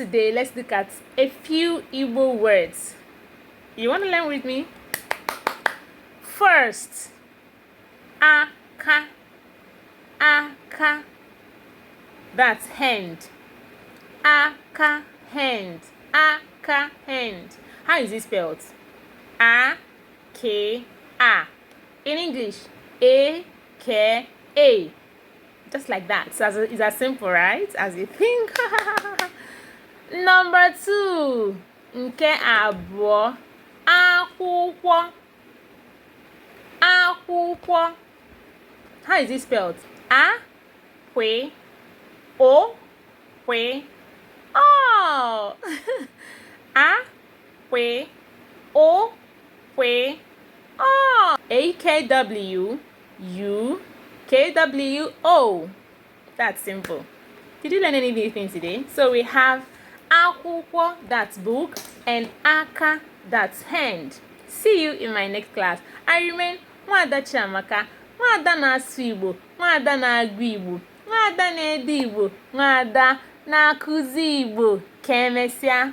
today, let's look at a few Igbo words. You want to learn with me? First, aka. Aka. That's hand. Aka, hand. Aka, hand. How is it spelled? A-K-A. In English, A-K-A. Just like that. So it's as simple, right? As you think. Number 2. Nke abụọ. Akwụkwọ. Akwụkwọ. How is it spelled? A-kwe-o-kwe. Oh! A-kwe-o-kwe. Oh! A-K-W-U-K-W-O. That's simple. Did you learn any new things today? So we have akwụkwọ, that's book, and aka, that's hand. See you in my next class. I remain Nwada Chiamaka, Nwada na-asụ Igbo, Nwada na-agụ Igbo, Nwada na-ede Igbo, Nwada na-akụzi Igbo. Ka emesịa.